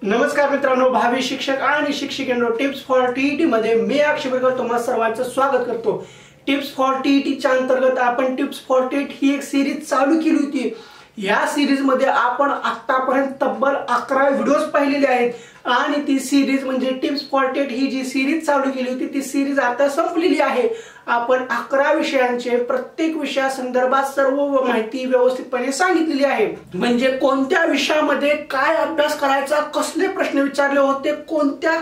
नमस्कार मित्रांनो, भावी शिक्षक आणि शिक्षिकेंनो, टिप्स फॉर टीईटी मध्ये मी अक्षय बेकर तुम्हा सर्वांचं स्वागत करतो। टिप्स फॉर टीईटीच्या अंतर्गत आपण टिप्स फॉर टेट ही एक सिरीज चालू केली होती। या सिरीज मध्ये आपण आतापर्यंत तब्बल 11 व्हिडिओज पाहिलेले आहेत आणि ती सिरीज म्हणजे टिप्स फॉर टेट ही जी सिरीज चालू केली होती ती सिरीज आता संपलेली आहे। आपण 11 विषयांचे प्रत्येक विषयासंदर्भात सर्व माहिती व्यवस्थितपणे सांगितलेली आहे। म्हणजे कोणत्या विषयामध्ये काय अभ्यास करायचा, कसले प्रश्न विचारले होते, कोणत्या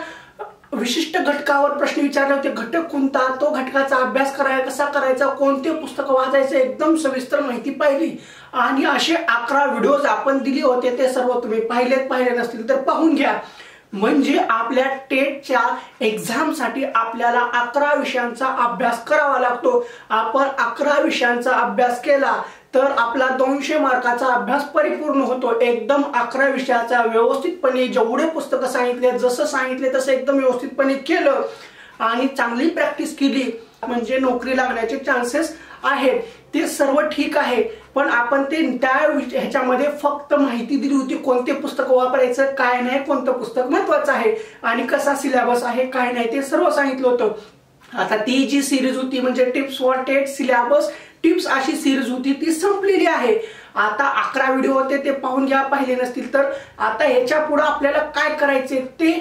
विशिष्ट घटकावर प्रश्न विचारले होते, घटक कोणता, तो घटकाचा अभ्यास करायचा कसा करायचा, कोणते पुस्तक वाचायचे, एकदम सविस्तर माहिती पाहिली। आणि असे 11 व्हिडिओज आपण दिले होते, ते सर्व तुम्ही पाहिले नसतील तर पाहून घ्या। म्हणजे आपल्या टेटच्या एक्झामसाठी आपल्याला 11 विषयांचा अभ्यास करावा लागतो। आपण 11 विषयांचा अभ्यास केला तर आपला 200 मार्काचा अभ्यास परिपूर्ण होतो। एकदम 11 विषयाचा व्यवस्थितपणे जेवढे पुस्तक सांगितले, जसं सांगितले तसं एकदम व्यवस्थितपणे केलं आणि चांगली प्रॅक्टिस केली म्हणजे नोकरी लागण्याचे चान्सेस आहेत। ते सर्व ठीक आहे, पण आपण ते त्या ह्याच्यामध्ये फक्त माहिती दिली होती, कोणते पुस्तक वापरायचं, काय नाही, कोणतं पुस्तक महत्त्वाचं आहे आणि कसा सिलेबस आहे, काय नाही, ते सर्व सांगितलं होतं। आता ती जी सिरीज होती म्हणजे tips for TET syllabus tips अशी सिरीज होती, ती संपलेली आहे। आता 11 व्हिडिओ होते, ते पाहून घ्या पाहिले नसतील तर। आता याच्या पुढे आपल्याला काय करायचे ते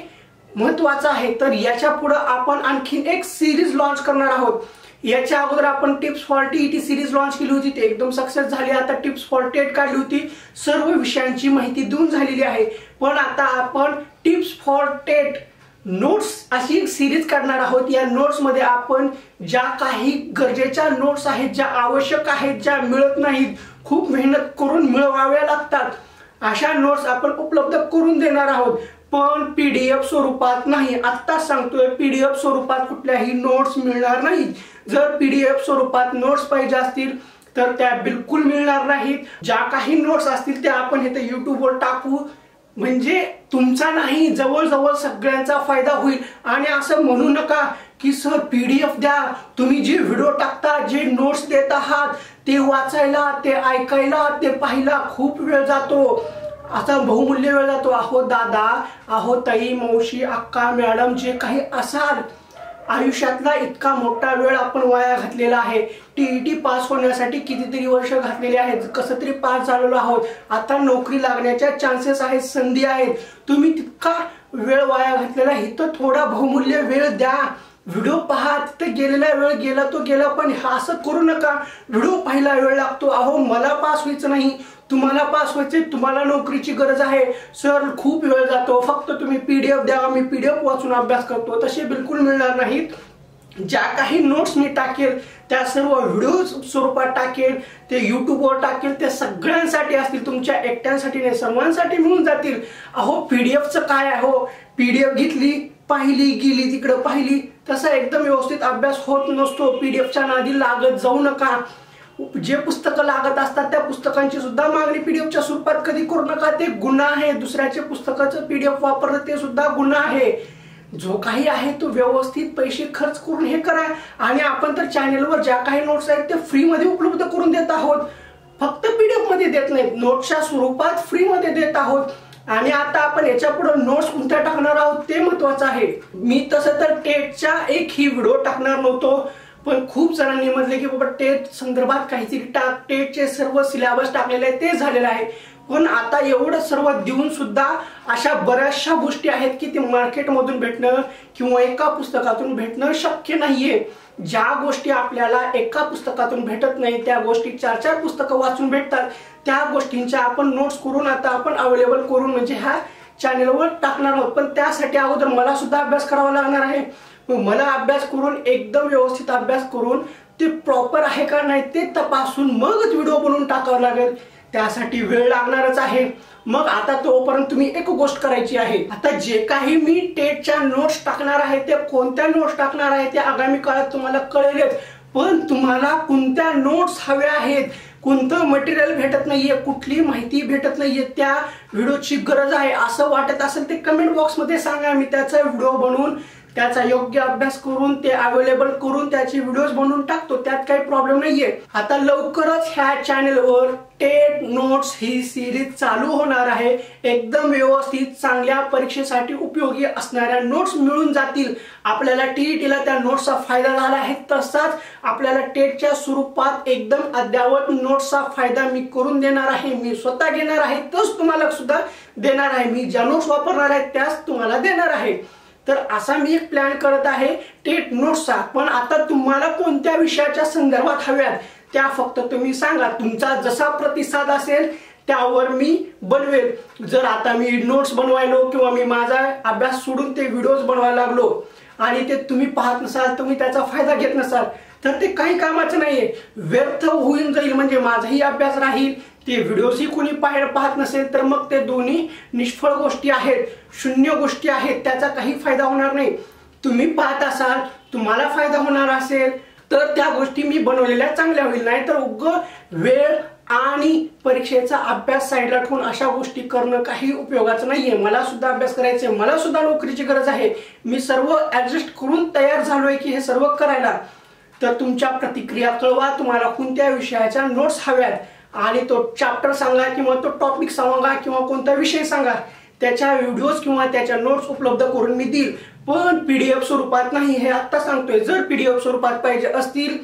महत्त्वाचं आहे। तर याच्या पुढे आपण आणखीन एक सिरीज लॉन्च करणार आहोत। याच्या अगोदर आपण tips for TET series launch केली होती, ते एकदम सक्सेस झाली। आता टिप्स फॉर टेट काढली होती, सर्व विषयांची माहिती देऊन झालेली आहे। पण आता आपण टिप्स फॉर टेट नोट्स अशी एक सिरीज काढणार आहोत। या नोट्स मध्ये आपण ज्या काही गरजेच्या नोट्स आहेत, ज्या आवश्यक आहेत, ज्या मिळत नाहीत, खूप मेहनत करून मिळवाव्या लागतात, अशा नोट्स आपण उपलब्ध करून देणार आहोत। पण पीडीएफ स्वरूपात नाही। आता सांगतोय, पीडीएफ स्वरूपात कुठल्याही नोट्स मिळणार नाहीत। जर पीडीएफ स्वरूपात नोट्स पाहिजे असतील तर त्या बिलकुल मिळणार नाहीत। ज्या काही नोट्स असतील त्या आपण इथे युट्यूबवर टाकू, म्हणजे तुमचा नाही जवळजवळ सगळ्यांचा फायदा होईल। आणि असं म्हणू नका की सर पीडीएफ द्या, तुम्ही जे व्हिडिओ टाकता, जे नोट्स देत आहात ते वाचायला, ते ऐकायला, ते पाहायला खूप वेळ जातो, आता बहुमूल्य वेळ जातो। अहो दादा, अहो ताई, मावशी, अक्का, मॅडम, जे काही असाल, आयुष्यातला इतका मोठा वेळ आपण वाया घातलेला आहे। टीईटी पास होण्यासाठी कितीतरी वर्ष घातलेली आहेत, कसं तरी पास झालेलो आहोत। आता नोकरी लागण्याच्या चान्सेस आहेत, संधी आहेत, तुम्ही तितका वेळ वाया घातलेला आहे। तर थोडा बहुमूल्य वेळ द्या, व्हिडिओ पहा, तिथे गेलेला वेळ गेला तो गेला, पण असं करू नका व्हिडिओ पाहायला वेळ लागतो। अहो मला पास व्हायचं नाही, तुम्हाला पास व्हायचे, तुम्हाला नोकरीची गरज आहे, सर खूप वेळ जातो, फक्त तुम्ही पीडीएफ द्या, मी पीडीएफ वाचून अभ्यास करतो, तसे बिलकुल मिळणार नाहीत। ज्या काही नोट्स मी टाकेल त्या सर्व व्हिडिओ स्वरूपात टाकेल, ते युट्यूबवर टाकेल, ते सगळ्यांसाठी असतील, तुमच्या एकट्यांसाठी नाही, सर्वांसाठी मिळून जातील। अहो पीडीएफचं काय आहे, हो पीडीएफ घेतली, पाहिली, गेली तिकडे पाहिली, तसा एकदम व्यवस्थित अभ्यास होत नसतो। पीडीएफच्या नादी लागत जाऊ नका। जे पुस्तकं लागत असतात त्या पुस्तकांची सुद्धा मागणी पीडीएफच्या स्वरूपात कधी करू नका, ते गुन्हा आहे। दुसऱ्याच्या पुस्तकाचं पीडीएफ वापरणं ते सुद्धा गुन्हा आहे। जो काही आहे तो व्यवस्थित पैसे खर्च करून हे करा। आणि आपण तर चॅनलवर ज्या काही नोट्स आहेत ते फ्री मध्ये उपलब्ध करून देत आहोत, फक्त पीडीएफ मध्ये देत नाहीत, नोट्सच्या स्वरूपात फ्री मध्ये देत आहोत। आणि आता आपण याच्या पुढे नोट्स कोणत्या टाकणार आहोत ते महत्त्वाचं आहे। मी तसं तर टेटचा एकही व्हिडिओ टाकणार नव्हतो, पण खूप जणांनी म्हटले की बाबा टेट संदर्भात काहीतरी टाक, टेटचे सर्व सिलेबस टाकलेले आहे ते झालेलं आहे। पण आता एवढं सर्व देऊन सुद्धा अशा बऱ्याचशा गोष्टी आहेत की ते मार्केटमधून भेटणं किंवा एका पुस्तकातून भेटणं शक्य नाहीये। ज्या गोष्टी आपल्याला एका पुस्तकातून भेटत नाही त्या गोष्टी 4-4 पुस्तकं वाचून भेटतात। त्या गोष्टींच्या आपण नोट्स करून आता आपण अवेलेबल करून म्हणजे ह्या चॅनलवर टाकणार आहोत। पण त्यासाठी अगोदर मला सुद्धा अभ्यास करावा लागणार आहे। मला अभ्यास करून एकदम व्यवस्थित अभ्यास करून ते प्रॉपर आहे का नाही ते तपासून मगच व्हिडिओ बनवून टाकावं लागेल, त्यासाठी वेळ लागणारच आहे। मग आता तोपर्यंत तुम्ही एक गोष्ट करायची आहे, आता जे काही मी टेटच्या नोट्स टाकणार आहे ते कोणत्या नोट्स टाकणार आहे ते आगामी काळात तुम्हाला कळेलच। पण तुम्हाला कोणत्या नोट्स हव्या आहेत, कोणतं मटेरियल भेटत नाहीये, कुठली माहिती भेटत नाहीये, त्या व्हिडिओची गरज आहे असं वाटत असेल ते कमेंट बॉक्स मध्ये सांगा, मी त्याचा व्हिडिओ बनवून त्याचा योग्य अभ्यास करून ते अवेलेबल करून त्याचे व्हिडिओज बनवून टाकतो, त्यात काही प्रॉब्लेम नाहीये। आता लवकरच ह्या चॅनलवर टेट नोट्स ही सिरीज चालू होणार आहे। एकदम व्यवस्थित चांगल्या परीक्षेसाठी उपयोगी असणाऱ्या नोट्स मिळून जातील आपल्याला। टीईटीला त्या नोट्सचा फायदा झाला आहे, तसाच आपल्याला टेटच्या स्वरूपात एकदम अद्ययावत नोट्सचा फायदा मी करून देणार आहे। मी स्वतः घेणार आहे, तोच तुम्हाला सुद्धा देणार आहे। मी ज्या नोट्स वापरणार आहे त्याच तुम्हाला देणार आहे। तर असा मी एक प्लॅन करत आहे टेट नोट्सचा। पण आता तुम्हाला कोणत्या विषयाच्या संदर्भात हव्यात त्या फक्त तुम्ही सांगा, तुमचा जसा प्रतिसाद असेल त्यावर मी बनवेल। जर आता मी नोट्स बनवायलो किंवा मी माझा अभ्यास सोडून ते व्हिडिओज बनवायला लागलो आणि ते तुम्ही पाहत नसाल, तुम्ही त्याचा फायदा घेत नसाल, तर ते काही कामाचं नाहीये, व्यर्थ होऊन जाईल। म्हणजे माझाही अभ्यास राहील, ते व्हिडिओजही कोणी पाहत नसेल, तर मग ते दोन्ही निष्फळ गोष्टी आहेत, शून्य गोष्टी आहेत, त्याचा काही फायदा होणार नाही। तुम्ही पाहत असाल, तुम्हाला फायदा होणार असेल तर त्या गोष्टी मी बनवलेल्या चांगल्या होईल, नाही तर उगाच वेळ आणि परीक्षेचा अभ्यास साईडला ठेवून अशा गोष्टी करणं काही उपयोगाचं नाहीये। मला सुद्धा अभ्यास करायचा आहे, मला सुद्धा नोकरीची गरज आहे, मी सर्व ऍडजस्ट करून तयार झालोय की हे सर्व करायला। तर तुमच्या प्रतिक्रिया कळवा, तुम्हाला कोणत्या विषयाच्या नोट्स हव्यात आणि तो चॅप्टर सांगा किंवा तो टॉपिक सांगा किंवा कोणता विषय सांगा, त्याच्या व्हिडिओज किंवा त्याच्या नोट्स उपलब्ध करून मी देईल। पण पीडीएफ स्वरूपात नाही, हे आता सांगतोय। जर पीडीएफ स्वरूपात पाहिजे असतील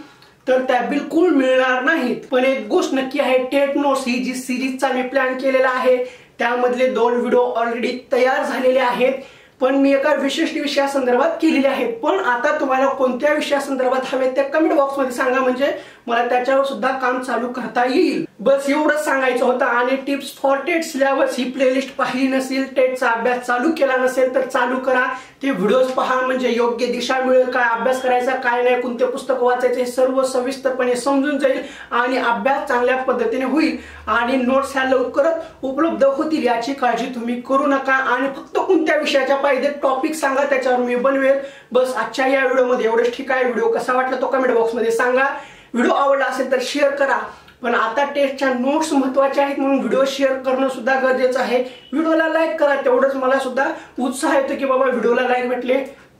तर त्या बिलकुल मिळणार नाहीत। पण एक गोष्ट नक्की आहे, टेट नोट्स ही जी सिरीजचा मी प्लॅन केलेला आहे त्यामधले 2 व्हिडिओ ऑलरेडी तयार झालेले आहेत, पण मी एका विशिष्ट विषयासंदर्भात केलेले आहेत। पण आता तुम्हाला कोणत्या विषयासंदर्भात हवे ते कमेंट बॉक्स मध्ये सांगा, म्हणजे मला त्याच्यावर सुद्धा काम चालू करता येईल। बस एवढंच सांगायचं होतं। आणि टिप्स फॉर टेट सिलेबस ही प्लेलिस्ट पाहिली नसेल, टेटचा अभ्यास चालू केला नसेल तर चालू करा, ते व्हिडिओज पहा, म्हणजे योग्य दिशा मिळेल, काय अभ्यास करायचा काय नाही, कोणते पुस्तक वाचायचे सर्व सविस्तरपणे समजून जाईल आणि अभ्यास चांगल्या पद्धतीने होईल। आणि नोट्स ह्या लवकरच उपलब्ध होतील याची काळजी तुम्ही करू नका। आणि फक्त कोणत्या विषयाच्या पाहिजे टॉपिक सांगा, त्याच्यावर मी बनवेल। बस आजच्या या व्हिडिओमध्ये एवढंच। ठीक आहे, व्हिडिओ कसा वाटला तो कमेंट बॉक्स मध्ये सांगा, व्हिडिओ आवडला असेल तर शेअर करा। पण आता टेस्टच्या नोट्स महत्त्वाचे आहेत म्हणून व्हिडिओ शेअर करणं सुद्धा गरजेचं आहे। व्हिडिओला लाईक करा, तेवढंच मला सुद्धा उत्साह येतो की बाबा व्हिडिओला लाईक भेटले,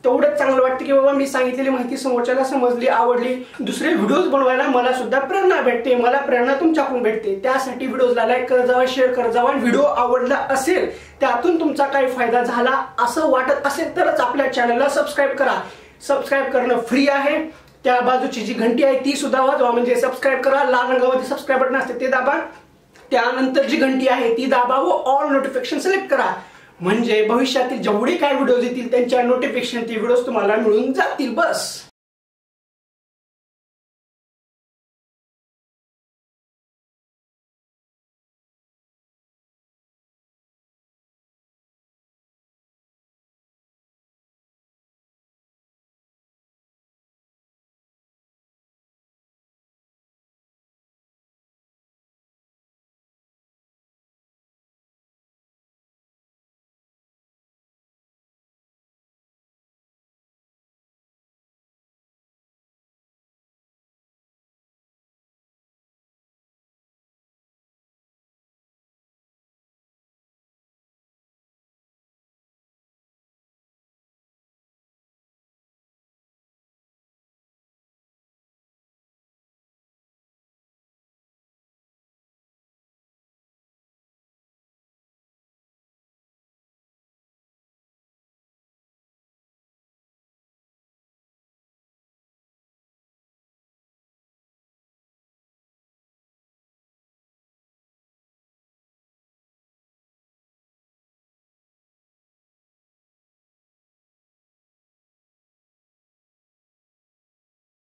तेवढंच चांगलं वाटतं की बाबा मी सांगितलेली माहिती समोरच्याला समजली, आवडली। दुसरे व्हिडिओज बनवायला मला सुद्धा प्रेरणा भेटते, मला प्रेरणा तुमच्याकडून भेटते। त्यासाठी व्हिडिओला लाईक करत जावा, शेअर करत जावा। व्हिडिओ आवडला असेल, त्यातून तुमचा काही फायदा झाला असं वाटत असेल तरच आपल्या चॅनलला सबस्क्राईब करा। सबस्क्राईब करणं फ्री आहे। त्या बाजूची जी घंटी आहे ती सुद्धा वाजवा, म्हणजे सबस्क्राईब करा। लाल रंगामध्ये सबस्क्राईब बटन असते ते दाबा, त्यानंतर जी घंटी आहे ती दाबा व ऑल नोटिफिकेशन सिलेक्ट करा, म्हणजे भविष्यातील जेवढे काही व्हिडिओज येतील त्यांच्या नोटिफिकेशन ते व्हिडिओज तुम्हाला मिळून जातील। बस।